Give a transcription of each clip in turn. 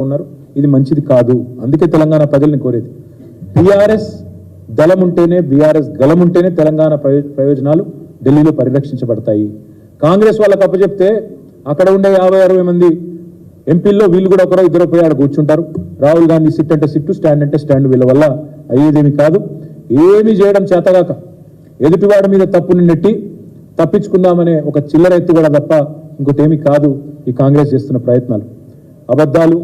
ఉన్నారు. ఇది మంచిది కాదు. అందుకే తెలంగాణ ప్రజల్ని కోరేది బీఆర్ఎస్ దళం ఉంటేనే, బీఆర్ఎస్ గలం ఉంటేనే తెలంగాణ ప్రయోజనాలు ఢిల్లీలో పరిరక్షించబడతాయి. కాంగ్రెస్ వాళ్ళకి అప్పచెప్తే అక్కడ ఉండే 50-60 మంది ఎంపీల్లో వీళ్ళు కూడా ఒకరో ఇద్దరు పోయి ఆడ కూర్చుంటారు. రాహుల్ గాంధీ సిట్ అంటే సిట్టు, స్టాండ్ అంటే స్టాండ్. వీళ్ళ వల్ల అయ్యేదేమి కాదు. ఏమి చేయడం చేతగాక ఎదుటివాడి మీద తప్పుని నెట్టి తప్పించుకుందామనే ఒక చిల్లర ఎత్తు కూడా తప్ప ఇంకోటి ఏమి కాదు ఈ కాంగ్రెస్ చేస్తున్న ప్రయత్నాలు. అబద్ధాలు,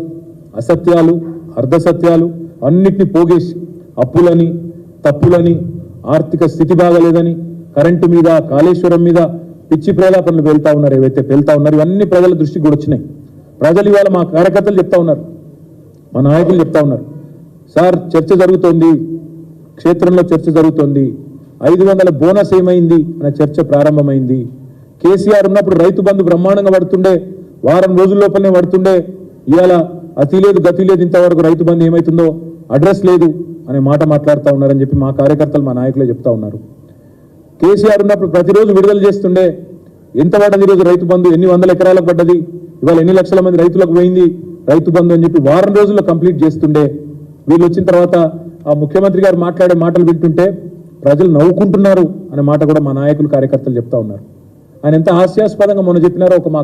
అసత్యాలు, అర్ధసత్యాలు అన్నిటినీ పోగేసి అప్పులని, తప్పులని, ఆర్థిక స్థితి బాగలేదని, కరెంటు మీద, కాళేశ్వరం మీద పిచ్చి ప్రేలాపనలు వెళ్తా ఉన్నారు. ఏవైతే వెళ్తా ఉన్నారు ఇవన్నీ ప్రజల దృష్టికి కూడా వచ్చినాయి. ప్రజలు ఇవాళ మా కార్యకర్తలు చెప్తా ఉన్నారు, మా నాయకులు చెప్తా ఉన్నారు, సార్ చర్చ జరుగుతోంది, క్షేత్రంలో చర్చ జరుగుతోంది, 500 బోనస్ ఏమైంది అనే చర్చ ప్రారంభమైంది. కేసీఆర్ ఉన్నప్పుడు రైతు బంధు బ్రహ్మాండంగా పడుతుండే, వారం రోజుల లోపలనే పడుతుండే. ఇవాళ అతి లేదు గతి లేదు, ఇంతవరకు రైతు బంధు ఏమవుతుందో అడ్రస్ లేదు అనే మాట మాట్లాడుతూ ఉన్నారని చెప్పి మా కార్యకర్తలు, మా నాయకులే చెప్తా ఉన్నారు. కేసీఆర్ ఉన్నప్పుడు ప్రతిరోజు విడుదల చేస్తుండే, ఎంత పడ్డది ఈరోజు రైతు బంధు, ఎన్ని వందల ఎకరాలకు పడ్డది, ఇవాళ ఎన్ని లక్షల మంది రైతులకు పోయింది రైతు బంధు అని చెప్పి వారం రోజుల్లో కంప్లీట్ చేస్తుండే. వీళ్ళు వచ్చిన తర్వాత ఆ ముఖ్యమంత్రి గారు మాట్లాడే మాటలు వింటుంటే ప్రజలు నవ్వుకుంటున్నారు అనే మాట కూడా మా నాయకులు, కార్యకర్తలు చెప్తా ఉన్నారు. ఆయన ఎంత హాస్యాస్పదంగా మొన్న చెప్పినారో ఒక మా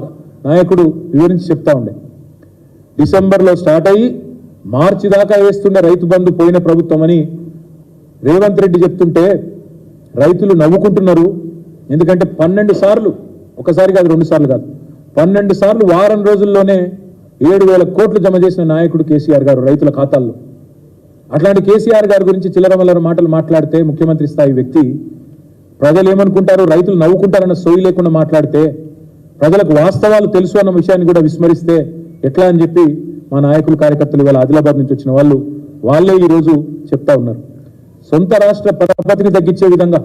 నాయకుడు వివరించి చెప్తా ఉండే. డిసెంబర్లో స్టార్ట్ అయ్యి మార్చి దాకా వేస్తుండే రైతు బంధు పోయిన ప్రభుత్వం అని రేవంత్ రెడ్డి చెప్తుంటే రైతులు నవ్వుకుంటున్నారు. ఎందుకంటే 12 సార్లు, ఒకసారి కాదు 2 సార్లు కాదు, 12 సార్లు వారం రోజుల్లోనే 7,000 కోట్లు జమ చేసిన నాయకుడు కేసీఆర్ గారు రైతుల ఖాతాల్లో. అట్లాంటి కేసీఆర్ గారి గురించి చిల్లరమల్లర మాటలు మాట్లాడితే ముఖ్యమంత్రి స్థాయి వ్యక్తి ప్రజలు ఏమనుకుంటారు, రైతులు నవ్వుకుంటారన్న సోయి లేకుండా మాట్లాడితే, ప్రజలకు వాస్తవాలు తెలుసు అన్న విషయాన్ని కూడా విస్మరిస్తే ఎట్లా అని చెప్పి మా నాయకులు, కార్యకర్తలు ఇవాళ ఆదిలాబాద్ నుంచి వచ్చిన వాళ్ళే ఈరోజు చెప్తా ఉన్నారు. సొంత రాష్ట్ర పరపతిని తగ్గించే విధంగా,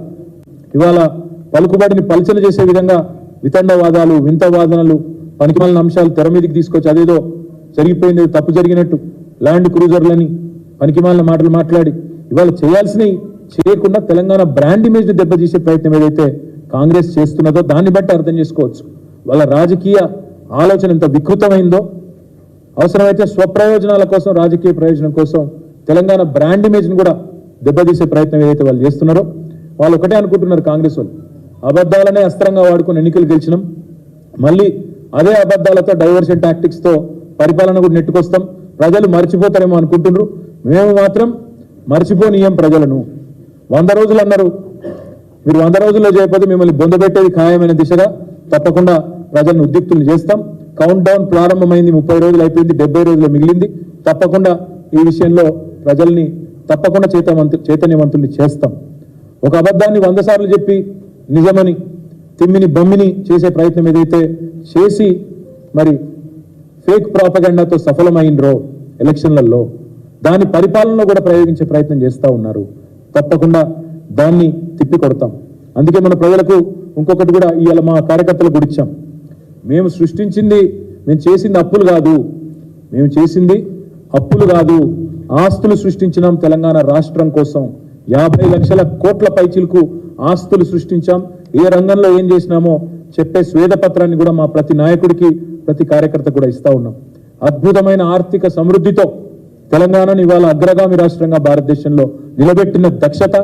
ఇవాళ పలుకుబడిని పల్చన చేసే విధంగా వితండవాదాలు, వింత వాదనలు, పనికిమాలిన అంశాలు తెర మీదకి తీసుకొచ్చి అదేదో జరిగిపోయింది, తప్పు జరిగినట్టు ల్యాండ్ క్రూజర్లని పనికిమాలిన మాటలు మాట్లాడి ఇవాళ చేయాల్సినవి చేయకుండా తెలంగాణ బ్రాండ్ ఇమేజ్ ని దెబ్బతీసే ప్రయత్నం ఏదైతే కాంగ్రెస్ చేస్తున్నదో దాన్ని బట్టి అర్థం చేసుకోవచ్చు వాళ్ళ రాజకీయ ఆలోచన ఎంత వికృతమైందో. అవసరమైతే స్వప్రయోజనాల కోసం, రాజకీయ ప్రయోజనం కోసం తెలంగాణ బ్రాండ్ ఇమేజ్ ని కూడా దెబ్బతీసే ప్రయత్నం ఏదైతే వాళ్ళు చేస్తున్నారో, వాళ్ళు ఒకటే అనుకుంటున్నారు కాంగ్రెస్ వాళ్ళు, అబద్ధాలనే అస్త్రంగా వాడుకుని ఎన్నికలు గెలిచినాం, మళ్ళీ అదే అబద్ధాలతో డైవర్షన్ టాక్టిక్స్ తో పరిపాలన కూడా నెట్టుకొస్తాం, ప్రజలు మర్చిపోతారేమో అనుకుంటున్నారు. మేము మాత్రం మర్చిపోనీయం ప్రజలను. 100 రోజులు అన్నారు, మీరు 100 రోజుల్లో చేయకపోతే మిమ్మల్ని బొందబెట్టేది ఖాయమైన దిశగా తప్పకుండా ప్రజలను ఉద్యుక్తులు చేస్తాం. కౌంట్ డౌన్ ప్రారంభమైంది, 30 రోజులు అయిపోయింది, 70 రోజులు మిగిలింది. తప్పకుండా ఈ విషయంలో ప్రజల్ని తప్పకుండా చైతన్యవంతుల్ని చేస్తాం. ఒక అబద్ధాన్ని 100 సార్లు చెప్పి నిజమని తిమ్మిని బమ్మిని చేసే ప్రయత్నం ఏదైతే చేసి మరి ఫేక్ ప్రాపగండాతో సఫలమైనరో ఎలక్షన్లలో, దాని పరిపాలనలో కూడా ప్రయోగించే ప్రయత్నం చేస్తూ ఉన్నారు. తప్పకుండా దాన్ని తిప్పి కొడతాం. అందుకే మన ప్రజలకు ఇంకొకటి కూడా ఇవాళ మా కార్యకర్తలకు కూడా ఇచ్చాం. మేము చేసింది అప్పులు కాదు, మేము చేసింది అప్పులు కాదు, ఆస్తులు సృష్టించినాం తెలంగాణ రాష్ట్రం కోసం. 50 లక్షల కోట్ల పైచిలకు ఆస్తులు సృష్టించాం. ఏ రంగంలో ఏం చేసినామో చెప్పే శ్వేతపత్రాన్ని కూడా మా ప్రతి నాయకుడికి, ప్రతి కార్యకర్త కూడా ఇస్తా ఉన్నాం. అద్భుతమైన ఆర్థిక సమృద్ధితో తెలంగాణను ఇవాళ అగ్రగామి రాష్ట్రంగా భారతదేశంలో నిలబెట్టిన దక్షత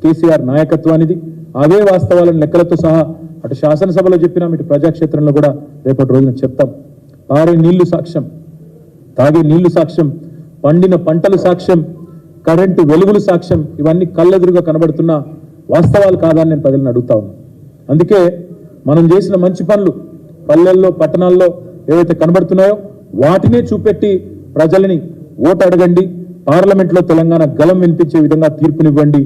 కేసీఆర్ నాయకత్వానిది. అవే వాస్తవాలను లెక్కలతో సహా అటు శాసనసభలో చెప్పినాం, ఇటు ప్రజాక్షేత్రంలో కూడా రేపటి రోజున చెప్తాం. పారే నీళ్లు సాక్ష్యం, తాగే నీళ్లు సాక్ష్యం, పండిన పంటలు సాక్ష్యం, కరెంటు వెలుగులు సాక్ష్యం. ఇవన్నీ కళ్ళెదురుగా కనబడుతున్న వాస్తవాలు కాదని నేను ప్రజలను అడుగుతా ఉన్నాను. అందుకే మనం చేసిన మంచి పనులు పల్లెల్లో, పట్టణాల్లో ఏవైతే కనబడుతున్నాయో వాటినే చూపెట్టి ప్రజలని ఓటు అడగండి, పార్లమెంట్లో తెలంగాణ గలం వినిపించే విధంగా తీర్పునివ్వండి.